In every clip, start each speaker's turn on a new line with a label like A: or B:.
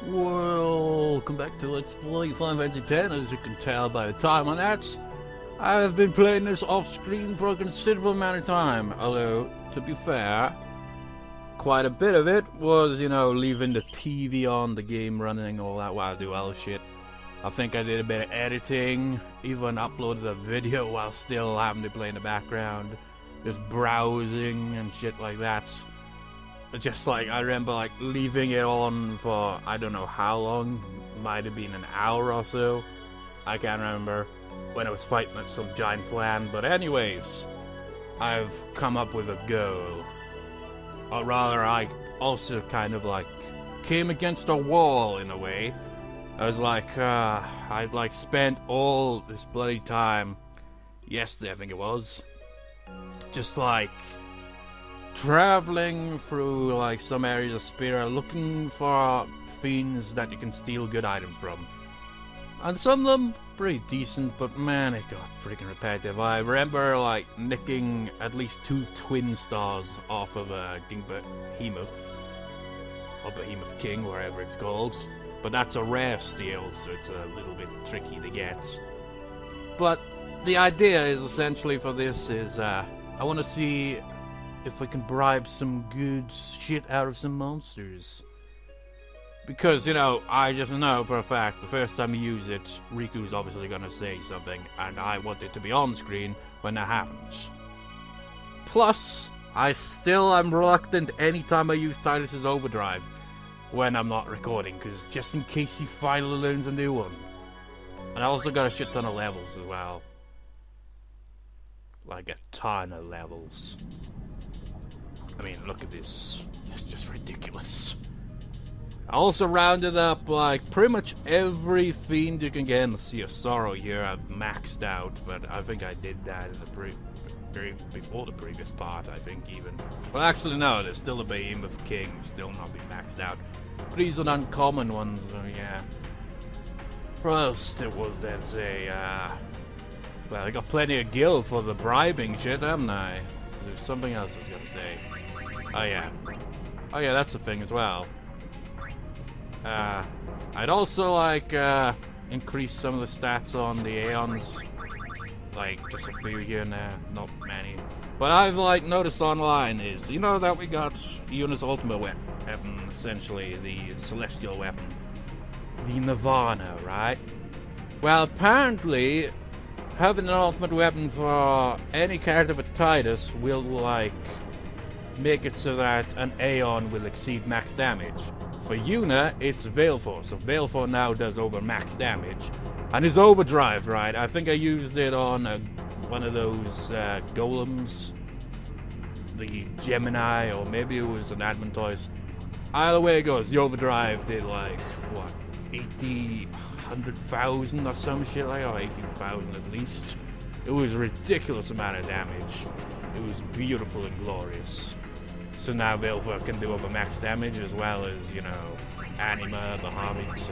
A: Welcome back to Let's Play Final Fantasy X. As you can tell by the time on that, I have been playing this off-screen for a considerable amount of time. Although, to be fair, quite a bit of it was, leaving the TV on, the game running, all that while I do other shit. I think I did a bit of editing, even uploaded a video while still having to play in the background. Just browsing and shit like that. Just I remember leaving it on for I don't know how long, might have been an hour or so. I can't remember when I was fighting at some giant flan, but anyways, I've come up with a goal. Or rather, I also kind of came against a wall in a way. I was I'd spent all this bloody time, yesterday I think it was, just traveling through some areas of Spira looking for fiends that you can steal good items from. And some of them pretty decent, but man, it got freaking repetitive. I remember nicking at least 2 twin stars off of a Behemoth, or Behemoth King, wherever it's called. But that's a rare steal, so it's a little bit tricky to get. But the idea is essentially for this is I want to see if I can bribe some good shit out of some monsters. Because, I just know for a fact, the first time you use it, Riku's obviously gonna say something, and I want it to be on screen when that happens. Plus, I still am reluctant anytime I use Titus's Overdrive when I'm not recording, because just in case he finally learns a new one. And I also got a shit ton of levels as well. Like a ton of levels. I mean, look at this. It's just ridiculous. I also rounded up, pretty much every fiend you can get in the Sea of Sorrow here. I've maxed out, but I think I did that in the before the previous part, I think, even. Well, actually, no, there's still a Behemoth King, still not been maxed out. But these are uncommon ones, so yeah. What else there was there to say? Well, I got plenty of gil for the bribing shit, haven't I? There's something else I was gonna say. Oh yeah, that's the thing as well. I'd also increase some of the stats on the Aeons, just a few here and there, not many. But I've noticed online is, that we got Yuna's ultimate weapon, essentially the celestial weapon, the Nirvana, right? Well, apparently having an ultimate weapon for any character but Titus will make it so that an Aeon will exceed max damage. For Yuna, it's Veilfor, so Veilfor now does over max damage. And his overdrive, right? I think I used it on one of those golems, the Gemini, or maybe it was an Adventoise. Either way it goes, the overdrive did 80, 100,000 or some shit or 18,000 at least. It was a ridiculous amount of damage. It was beautiful and glorious. So now Veilfor can do over max damage as well as, Anima, Bahamut,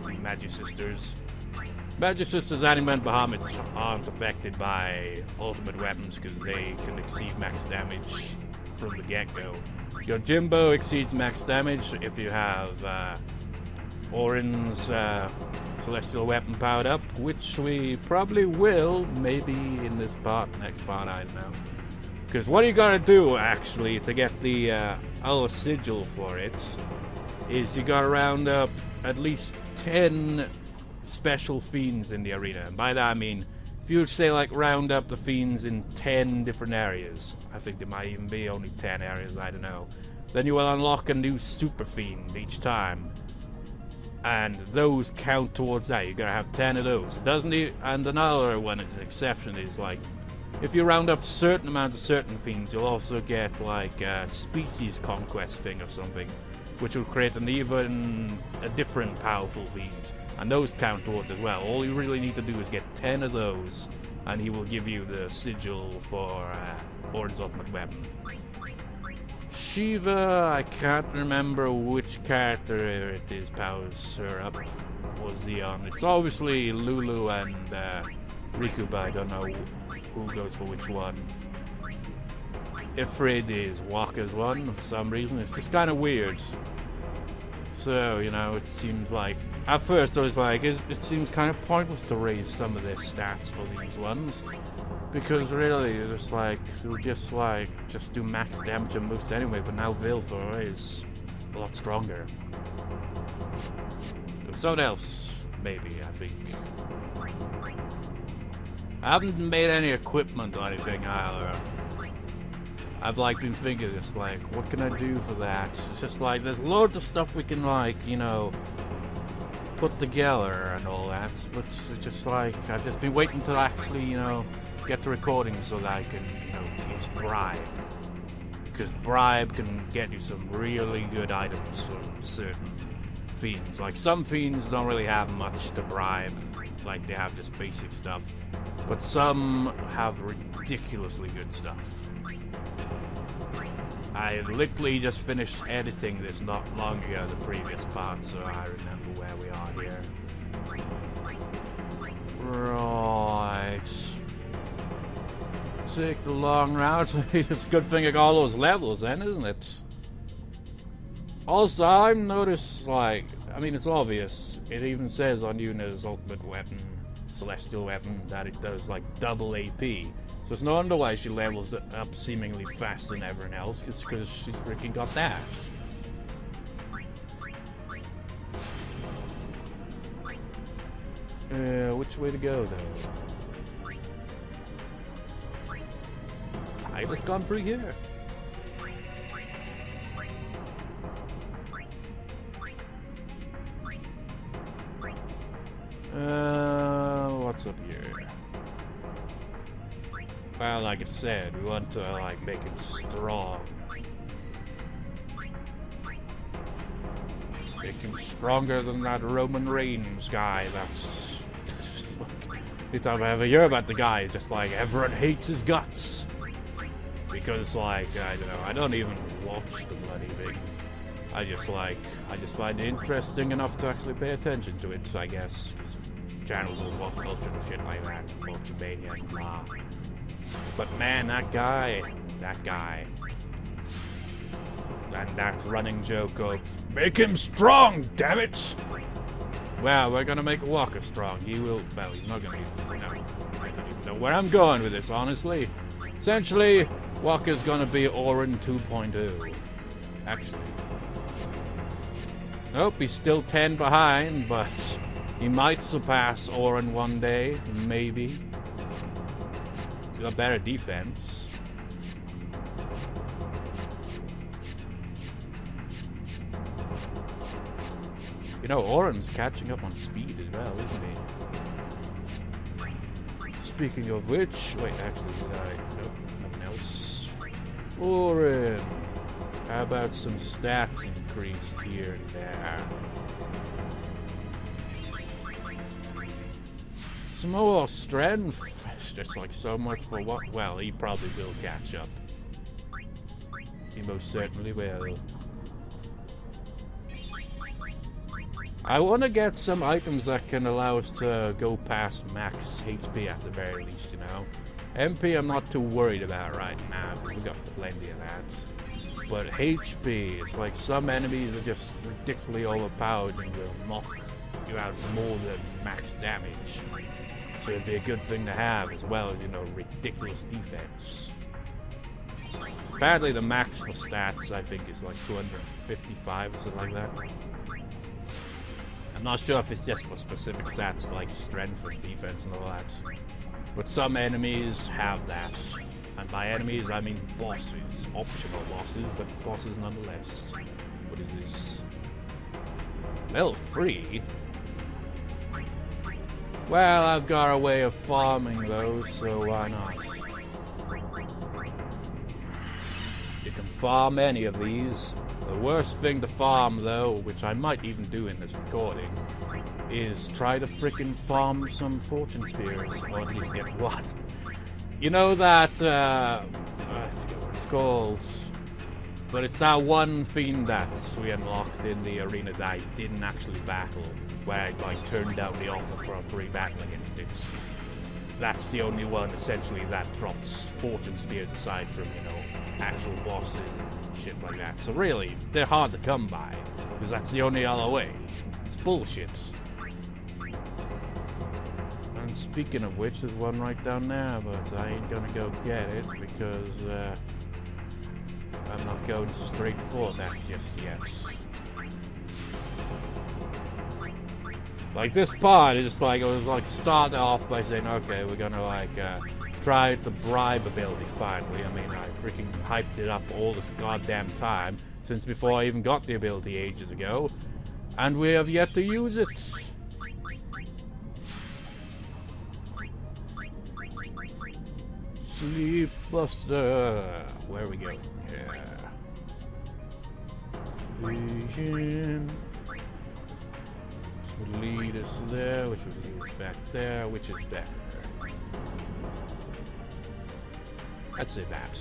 A: and Magicisters. Magicisters, Anima, and Bahamut aren't affected by ultimate weapons because they can exceed max damage from the get-go. Your Jimbo exceeds max damage if you have Orin's celestial weapon powered up, which we probably will, maybe in this part, next part, I don't know. Because what you gotta do, actually, to get the other sigil for it, is you gotta round up at least 10 special fiends in the arena. And by that I mean, if you say round up the fiends in 10 different areas, I think there might even be only 10 areas, I don't know, then you will unlock a new super fiend each time. And those count towards that. You gotta have 10 of those. And another one is an exception is if you round up certain amounts of certain fiends, you'll also get a species conquest thing or something, which will create a different powerful fiend. And those count towards as well. All you really need to do is get 10 of those, and he will give you the sigil for Orin's ultimate weapon. Shiva, I can't remember which character it is powers her up. Was the it's obviously Lulu and Riku, but I don't know who goes for which one. Ifrit is Waka's one for some reason. It's just kind of weird. So, you know, it seems like... At first I was like, it seems kind of pointless to raise some of their stats for these ones. Because really, it's just like, they'll just do max damage on most anyway, but now Vilfor is a lot stronger. Something else, maybe, I think. I haven't made any equipment or anything either. I've like been thinking just like, what can I do for that? It's just like, there's loads of stuff we can like, you know, put together and all that, but it's just like, I've just been waiting to actually, you know, get the recording so that I can, you know, use bribe. Because bribe can get you some really good items from certain fiends. Like, some fiends don't really have much to bribe, like they have just basic stuff, but some have ridiculously good stuff. I literally just finished editing this not long ago, the previous part, so I remember where we are here. Right. Take the long route. It's a good thing I got all those levels then, isn't it? Also, I've noticed, like, I mean, it's obvious. It even says on Yuna's ultimate weapon, celestial weapon, that it does, like, double AP. So it's no wonder why she levels it up seemingly faster than everyone else. It's because she's freaking got that. Which way to go, though? Is Titus gone through here? What's up here? Well, like I said, we want to, like, make him strong. Make him stronger than that Roman Reigns guy. That's just like, every time I ever hear about the guy, it's just like, everyone hates his guts. Because, like, I don't know, I don't even watch the bloody thing. I just find it interesting enough to actually pay attention to it, I guess. Channels of pop culture and shit like that. Culture-mania and blah. But man, that guy. And that running joke of, make him strong, damn it! Well, we're gonna make Walker strong. He will, well, he's not gonna be, no. I don't even know where I'm going with this, honestly. Essentially, Walker's gonna be Orin 2.0. Actually. Nope, he's still 10 behind, but he might surpass Orin one day, maybe. He's got better defense. You know, Orin's catching up on speed as well, isn't he? Speaking of which, wait, actually, nope, nothing else. Orin, how about some stats increased here and there? Some more strength. Just like so much for what? Well, he probably will catch up. He most certainly will. I want to get some items that can allow us to go past max HP at the very least, you know. MP I'm not too worried about right now, because we've got plenty of that. But HP, it's like some enemies are just ridiculously overpowered and will knock you out more than max damage. So it'd be a good thing to have, as well as, you know, ridiculous defense. Apparently the max for stats, I think, is like 255 or something like that. I'm not sure if it's just for specific stats like strength and defense and all that. But some enemies have that. And by enemies, I mean bosses. Optional bosses, but bosses nonetheless. What is this? Level 3? Well, I've got a way of farming those, so why not? You can farm any of these. The worst thing to farm, though, which I might even do in this recording, is try to frickin' farm some fortune spears, or at least get one. You know that, I forget what it's called, but it's that one fiend that we unlocked in the arena that I didn't actually battle, where I, like, turned down the offer for a free battle against it. That's the only one, essentially, that drops fortune spears aside from, you know, actual bosses and shit like that. So really, they're hard to come by. Because that's the only other way. It's bullshit. And speaking of which, there's one right down there, but I ain't gonna go get it because I'm not going straight for that just yet. Like this part is just like, it was like start off by saying, okay, we're gonna like try the bribe ability finally. I mean, I freaking hyped it up all this goddamn time since before I even got the ability ages ago, and we have yet to use it. Sleep Buster. Where are we going? Yeah. Vision. This would lead us there, which would lead us back there, which is better. I'd say that.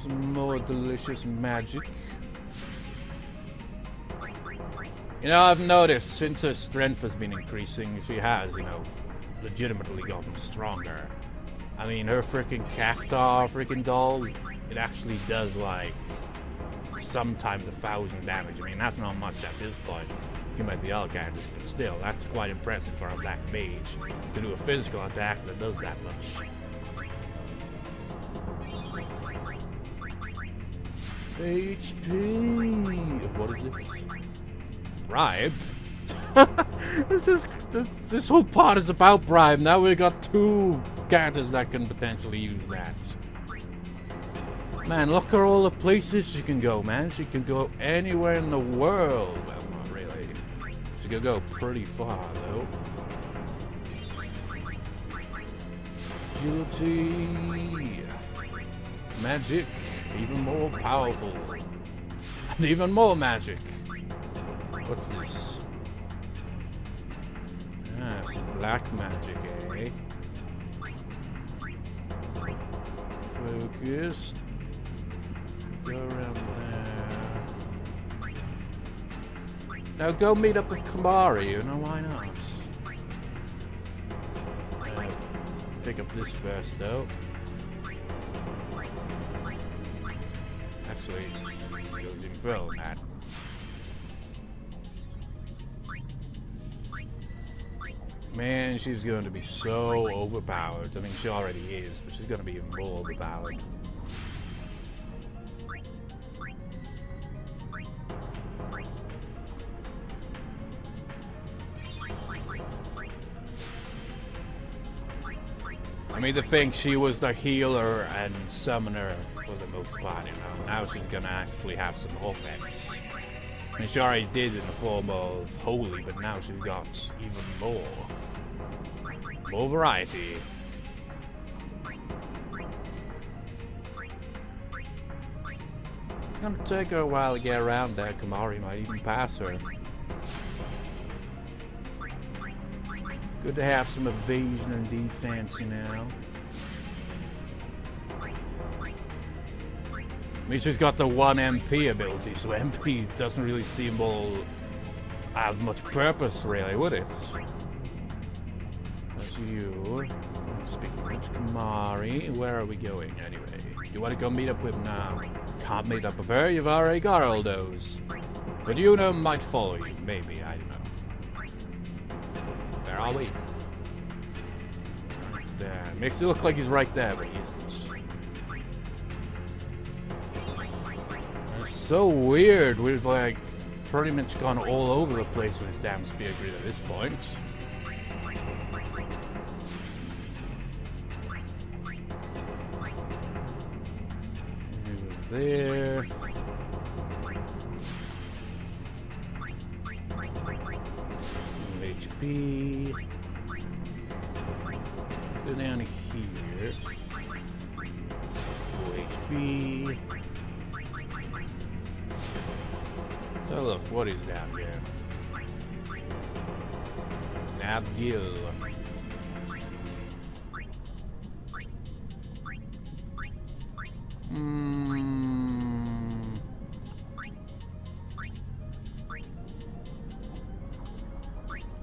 A: Some more delicious magic. You know, I've noticed since her strength has been increasing, she has, you know, legitimately gotten stronger. I mean, her freaking cactar freaking doll, it actually does like sometimes 1,000 damage. I mean, that's not much at this point compared to the other characters, but still, that's quite impressive for a black mage to do a physical attack that does that much. HP. What is this? Bribe? this whole part is about bribe. Now we've got 2 characters that can potentially use that. Man, look at all the places she can go, man. She can go anywhere in the world. Well, not really. She can go pretty far, though. Agility. Magic. Even more powerful. And even more magic. What's this? Ah, some black magic, eh? Focus. Go around there. Now go meet up with Kamari, you know, why not? Pick up this first, though. Actually, it goes even further than that. Man, she's going to be so overpowered. I mean, she already is, but she's going to be even more overpowered. I mean, to think she was the healer and summoner for the most part, you know. Now she's going to actually have some offense. I mean, she already did in the form of Holy, but now she's got even more. More variety. It's gonna take her a while to get around there. Kamari might even pass her. Good to have some evasion and defense, you know. I mean, she's got the 1 MP ability, so MP doesn't really seem to have much purpose, really, would it? That's you. Speaking of which, Kamari, where are we going, anyway? You want to go meet up with now? Can't meet up with her, you've already got all those. But Yuna might follow you, maybe, I don't know. Where are we? Right there. Makes it look like he's right there, but he isn't. It's so weird. We've like pretty much gone all over the place with his damn spear grid at this point. Over there. HP. Go down here. HP. So look, what is down here? Nabgil.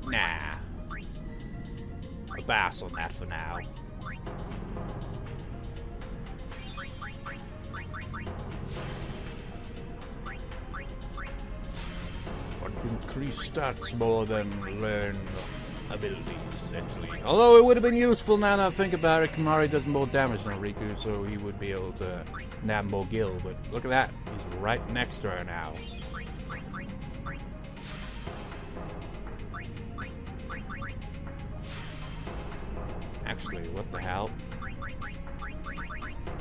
A: Nah. A pass on that for now. increase stats more than learn abilities, essentially. Although it would have been useful now that I think about it. Kimahri does more damage than Riku, so he would be able to nab more gil. But look at that, he's right next to her now. Actually, what the hell?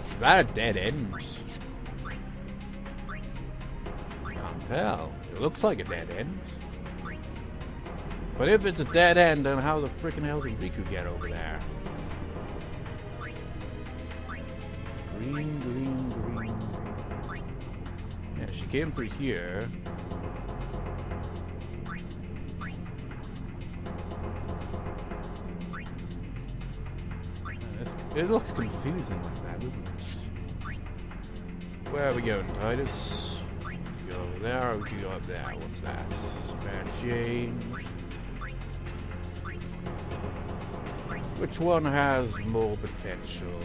A: Is that a dead end? I can't tell. It looks like a dead end. But if it's a dead end, then how the freaking hell did Riku get over there? Green, green, green. Yeah, she came through here. It looks confusing like that, doesn't it? Where are we going, Titus? We go over there, or we can go up there? What's that? Spare change. Which one has more potential?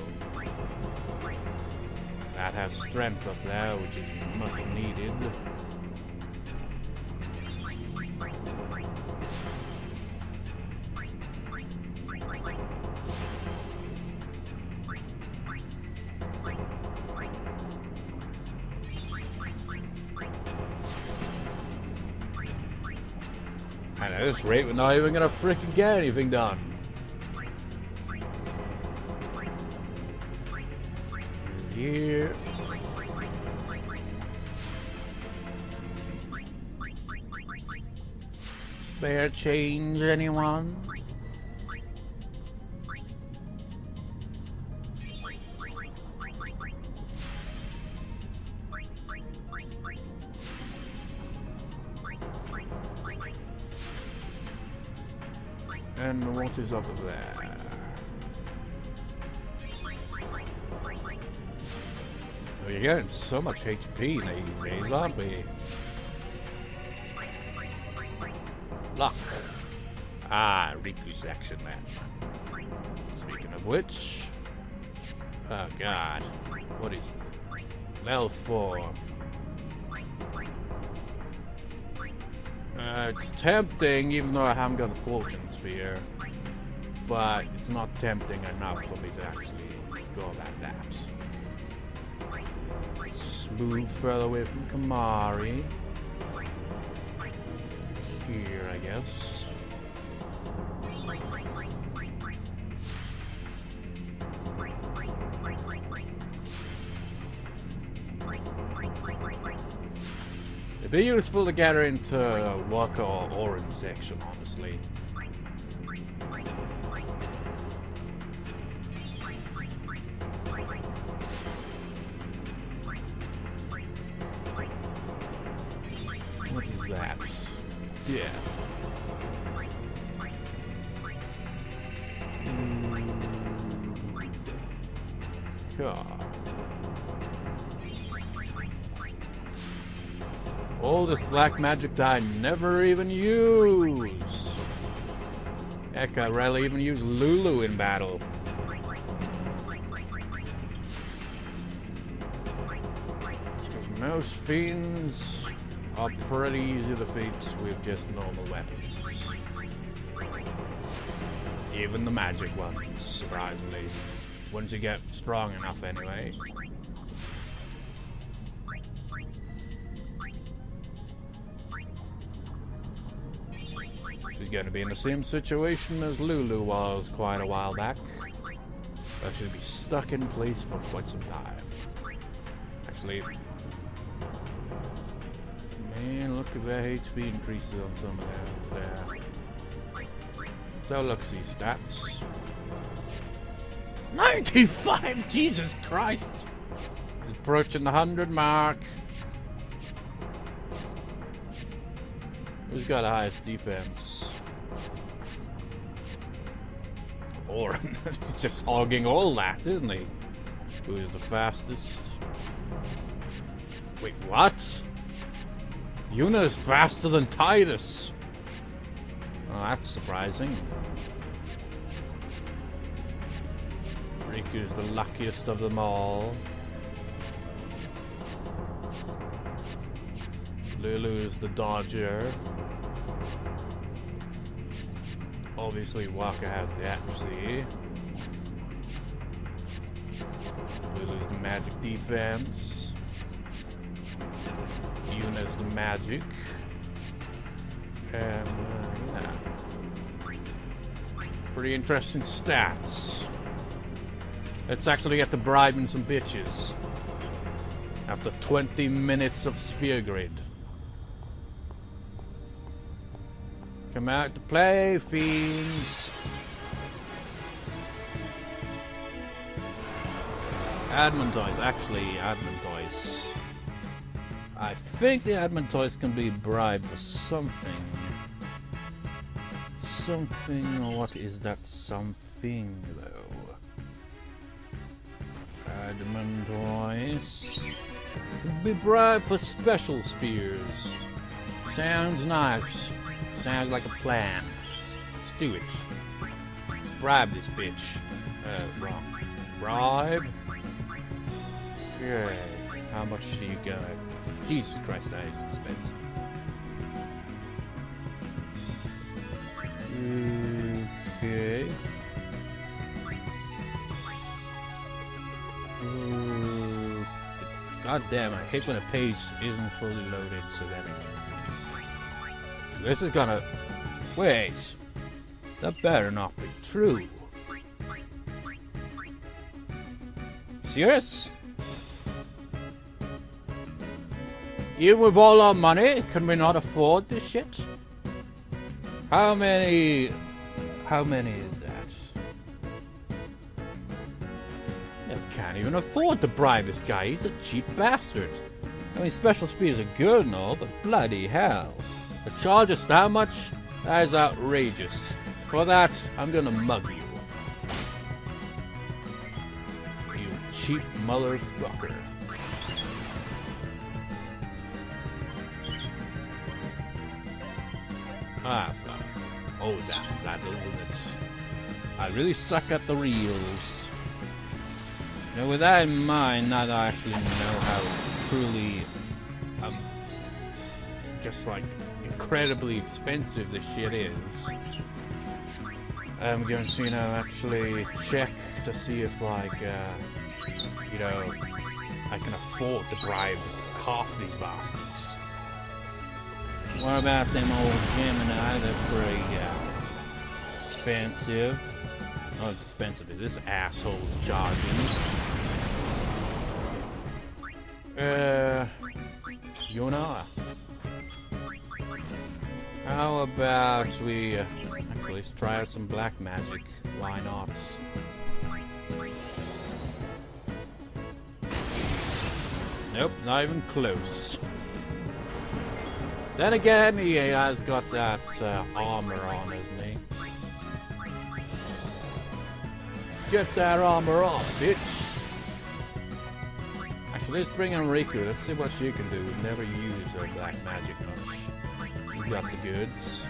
A: That has strength up there, which is much needed. And at this rate, we're not even gonna freaking get anything done. Here. Spare change, anyone? And what is up there? We're getting so much HP these days, aren't we? Luck. Ah, Riku's action then. Speaking of which... Oh god. What is... Level 4. It's tempting, even though I haven't got the Fortune Sphere. But it's not tempting enough for me to actually go about that. Let's move further away from Kimahri. Here, I guess. It'd be useful to get her into Waka or Orange section, honestly. What is that? Yeah. God. All this black magic that I never even use. Heck, I rarely even use Lulu in battle. Because most fiends are pretty easy to defeat with just normal weapons. Even the magic ones, surprisingly. Once you get strong enough, anyway. She's going to be in the same situation as Lulu was quite a while back. But she'll be stuck in place for quite some time. Actually, man, look at their HP increases on some of those there. So look, see stats. 95! Jesus Christ! He's approaching the 100 mark. Who's got the highest defense? Orin. He's just hogging all that, isn't he? Who is the fastest? Wait, what? Yuna is faster than Titus. Oh, that's surprising. Riku's the luckiest of them all. Lulu's the dodger. Obviously, Walker has the accuracy. We lose the magic defense. Yuna's the magic. And, yeah. Pretty interesting stats. Let's actually get to bribing some bitches. After 20 minutes of Sphere Grid. Come out to play, fiends. Admin toys, actually, admin toys. I think the admin toys can be bribed for something. Something, what is that something though? Admin toys. Can be bribed for special spheres. Sounds nice. Sounds like a plan. Let's do it. Bribe this bitch. Wrong. Bribe? Okay. How much do you got? Jesus Christ, that is expensive. Okay. God damn, I hate when a page isn't fully loaded so that this is gonna... Wait. That better not be true. Serious? Even with all our money, can we not afford this shit? How many is that? I can't even afford to bribe this guy. He's a cheap bastard. I mean, special speeds are good and all, but bloody hell. The charge us that much? That is outrageous. For that, I'm gonna mug you. You cheap motherfucker. Ah, fuck. Oh, that doesn't it. I really suck at the reels. You know, with that in mind, now that I actually know how truly, just like, incredibly expensive this shit is, I'm going to, you know, actually check to see if, like, you know, I can afford to bribe half these bastards. What about them old Gemini? They're pretty expensive. Oh, it's expensive. This asshole's charging. Yuna. How about we actually let's try out some black magic? Why not? Nope, not even close. Then again, he has got that armor on, hasn't he? Get that armor off, bitch! Actually, let's bring in Riku. Let's see what she can do. We've never used her black magic much. You got the goods.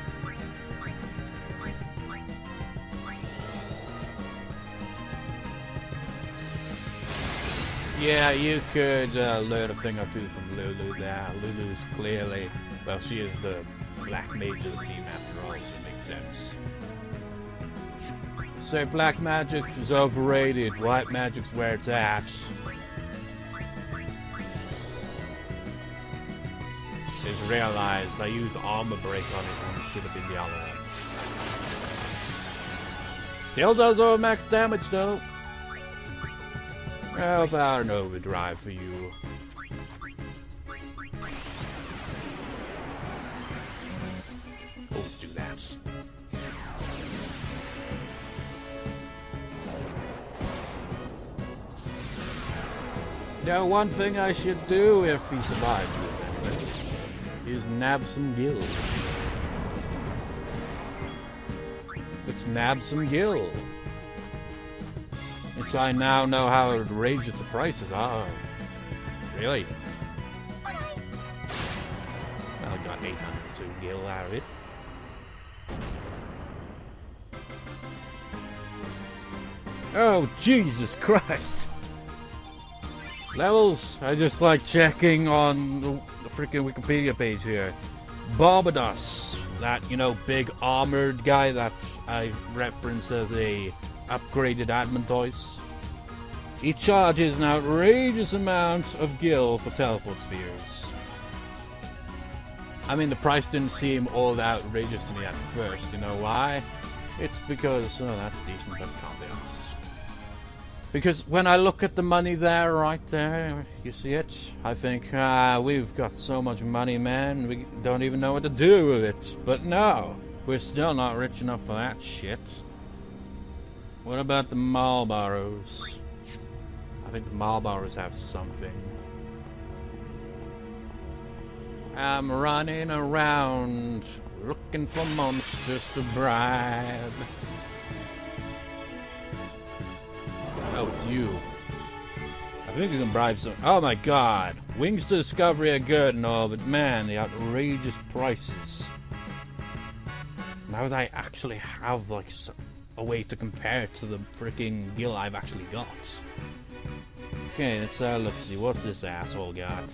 A: Yeah, you could learn a thing or two from Lulu there. Lulu's clearly... Well, she is the black mage of the team after all, so it makes sense. So black magic is overrated, white magic's where it's at. Just realized I used armor break on it when it should have been the other one. Still does over max damage though. How about an overdrive for you? Let's do that. Now, one thing I should do if he survives this anyway is nab some gil. Let's nab some gil. And so I now know how outrageous the prices are. Really? Well, I got 802 gil out of it. Oh, Jesus Christ! Levels, I just like checking on the freaking Wikipedia page here. Barbados, that, you know, big armored guy that I reference as a upgraded Admontoise. He charges an outrageous amount of gil for teleport spears. I mean, the price didn't seem all that outrageous to me at first. You know why? It's because, oh, that's decent, but can't be honest. Because when I look at the money there, right there, you see it? I think, we've got so much money, man, we don't even know what to do with it. But no, we're still not rich enough for that shit. What about the Marlboros? I think the Marlboros have something. I'm running around looking for monsters to bribe. Oh, it's you. I think you can bribe some. Oh my god. Wings to Discovery are good and all, but man, the outrageous prices. Now that I actually have, like, a way to compare it to the freaking gil I've actually got. Okay, let's see, what's this asshole got?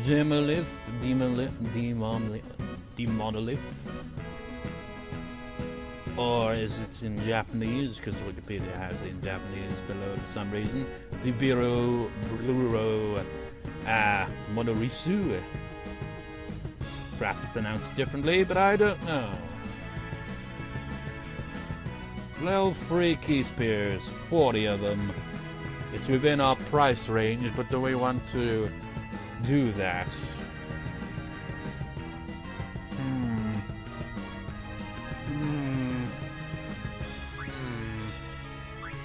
A: Demonolith. Or is it in Japanese? Because Wikipedia has it in Japanese below for some reason. Dibiro Modorisu. Perhaps pronounced differently, but I don't know. Level 3 key spears, 40 of them. It's within our price range, but do we want to do that?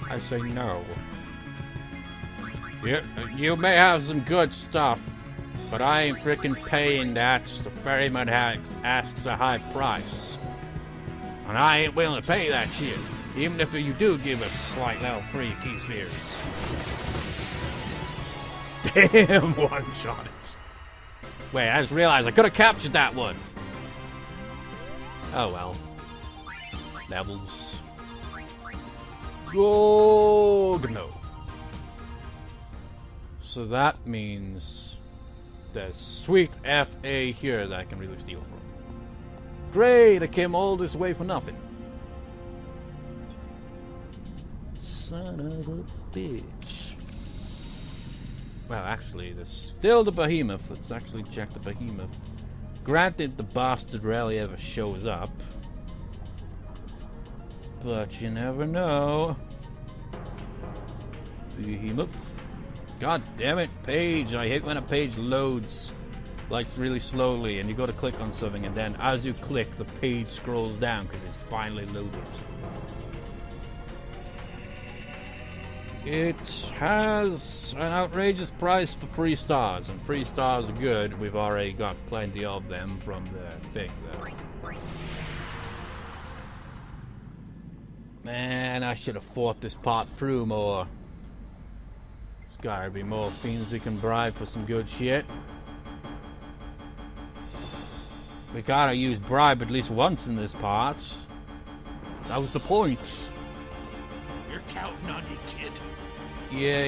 A: I say no. You may have some good stuff, but I ain't freaking paying that. The ferryman asks a high price. And I ain't willing to pay that shit, even if you do give us slight level 3 key spears. Damn, one-shot it. Wait, I just realized I could have captured that one. Oh well. Levels. Oh, no. So that means there's sweet FA here that I can really steal from. Great, I came all this way for nothing. Son of a bitch. Well, actually, there's still the behemoth. Let's actually check the behemoth. Granted, the bastard rarely ever shows up. But you never know. Behemoth. God damn it, page. I hate when a page loads, like, really slowly, and you go to click on something, and then as you click, the page scrolls down because it's finally loaded. It has an outrageous price for 3 stars, and 3 stars are good. We've already got plenty of them from the thing, though. Man, I should have thought this part through more. There's gotta be more fiends we can bribe for some good shit. We gotta use bribe at least once in this part. That was the point.
B: We're counting on you, kid.
A: Yeah.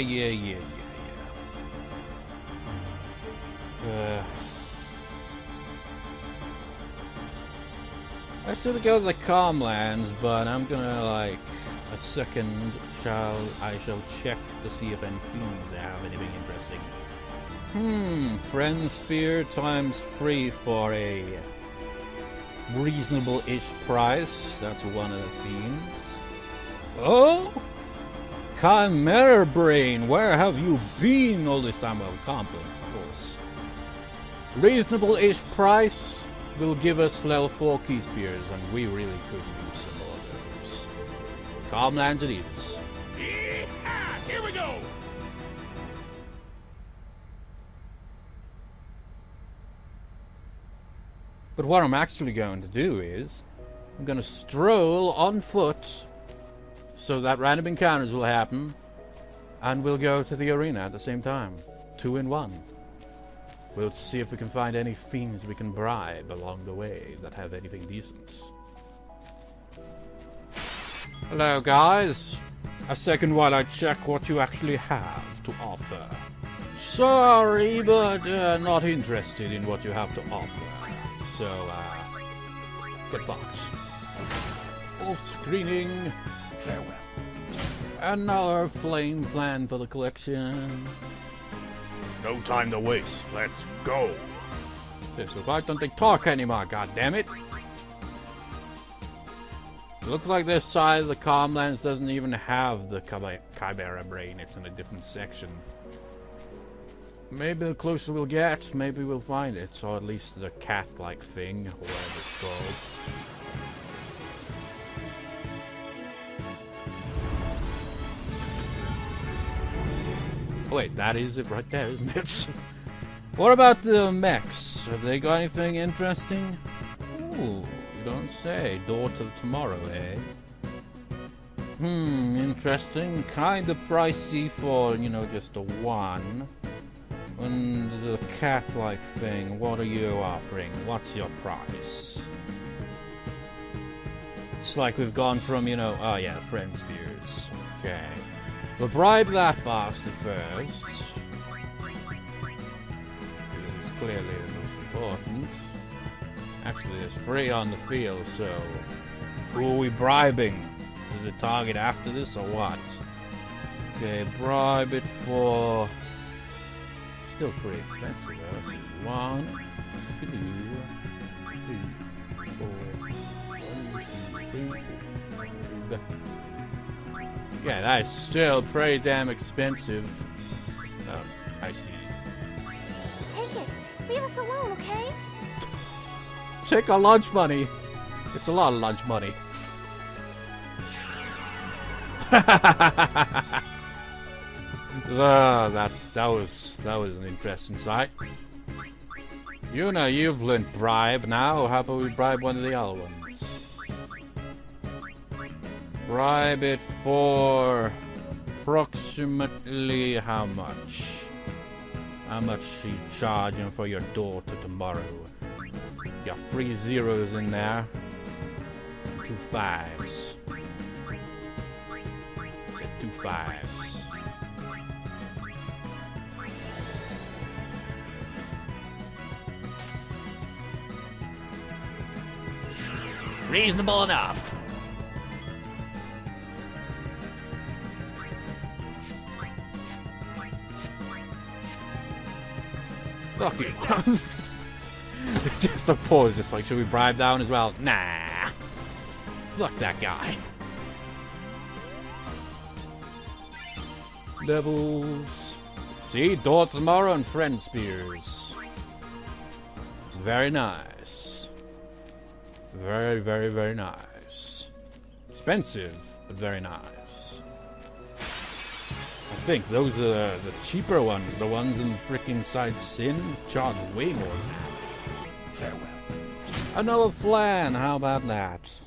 A: I should go to the Calmlands, but I'm gonna, like, a second I shall check to see if any fiends have anything interesting. Friend Sphere times 3 for a reasonable-ish price. That's one of the fiends. Oh? Chimera Brain, where have you been all this time? Well, Compline, of course. Reasonable-ish price will give us level 4 key spears, and we really could use some more of those. Calmlands it is.
B: Yeah, here we go.
A: But what I'm actually going to do is, I'm going to stroll on foot, so that random encounters will happen, and we'll go to the arena at the same time. 2 in 1. We'll see if we can find any fiends we can bribe along the way that have anything decent. Hello, guys. A second while I check what you actually have to offer. Sorry, but not interested in what you have to offer. So, get fucked. Off screening.
B: Farewell.
A: Another flame plan for the collection.
B: No time to waste. Let's go.
A: So why don't they talk anymore, goddammit? It looks like this side of the Calmlands doesn't even have the Chimera brain. It's in a different section. Maybe the closer we'll get, maybe we'll find it. Or at least the cat-like thing, whatever it's called. Oh, wait, that is it right there, isn't it? What about the mechs? Have they got anything interesting? Ooh, you don't say. Door to tomorrow, eh? Interesting. Kind of pricey for, you know, just a one. And the cat-like thing, what are you offering? What's your price? It's like we've gone from, you know, oh yeah, friend spears. Okay. We'll bribe that bastard first. This is clearly the most important. Actually, there's 3 on the field, so who are we bribing? Does it target after this or what? Okay, bribe it for... Still pretty expensive though. So 1, 2, 3, 4, 1, 2, 3, 4. Yeah, that is still pretty damn expensive. Oh, I see.
C: Take it. Leave us alone, okay?
A: Take our lunch money. It's a lot of lunch money. That was an interesting sight. You know you've learned bribe now. How about we bribe one of the other ones? Bribe it for approximately how much? How much you charging for your daughter tomorrow? Got 3 zeros in there. 2 5s. Said 2 5s.
B: Reasonable enough.
A: Fuck you. Just a pause, just like, should we bribe down as well? Nah. Fuck that guy. Levels. See, door tomorrow and friend spears. Very nice. Very, very, very nice. Expensive, but very nice. I think those are the cheaper ones. The ones in freaking Side Sin charge way more than that.
B: Farewell.
A: Another flan, how about that?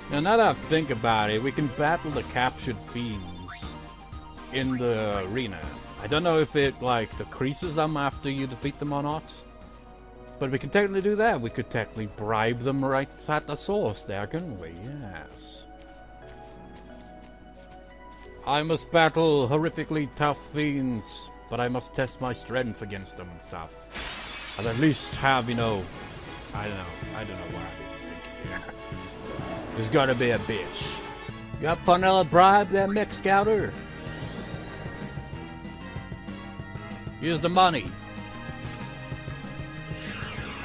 A: Now that I think about it, we can battle the captured fiends in the arena. I don't know if it, like, decreases them after you defeat them or not. But we can technically do that. We could technically bribe them right at the source there, couldn't we? Yes. I must battle horrifically tough fiends, but I must test my strength against them and stuff. I'll at least have, you know... I don't know what I'm even thinking here. There's gotta be a bitch. You got Panella bribe that mech scouter? Here's the money.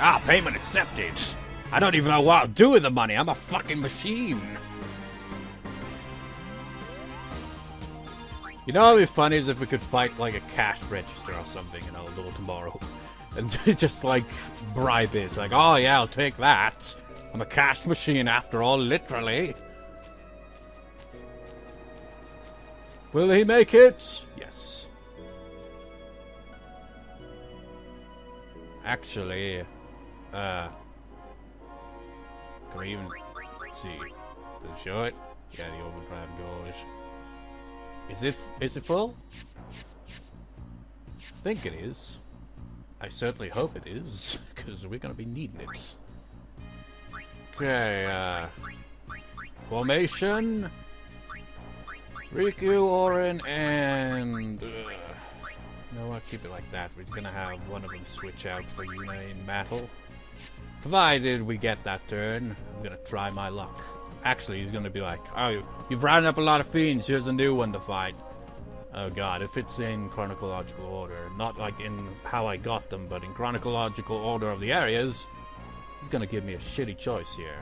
B: Ah, payment accepted.
A: I don't even know what I'll do with the money. I'm a fucking machine. You know what would be funny is if we could fight like a cash register or something, you know, a little tomorrow. And just like bribe it. It's like, oh yeah, I'll take that. I'm a cash machine after all, literally. Will he make it? Yes. Actually, can we even let's see? Does it show it? Yeah, the overdrive goes. Is it full? I think it is. I certainly hope it is, because we're gonna be needing it. Okay, formation. Riku, Orin, and know what? Keep it like that. We're gonna have one of them switch out for Yuna in battle. Provided we get that turn, I'm gonna try my luck. Actually, he's gonna be like, oh, you've rounded up a lot of fiends, here's a new one to fight. Oh god, if it's in chronological order, not like in how I got them, but in chronological order of the areas, he's gonna give me a shitty choice here.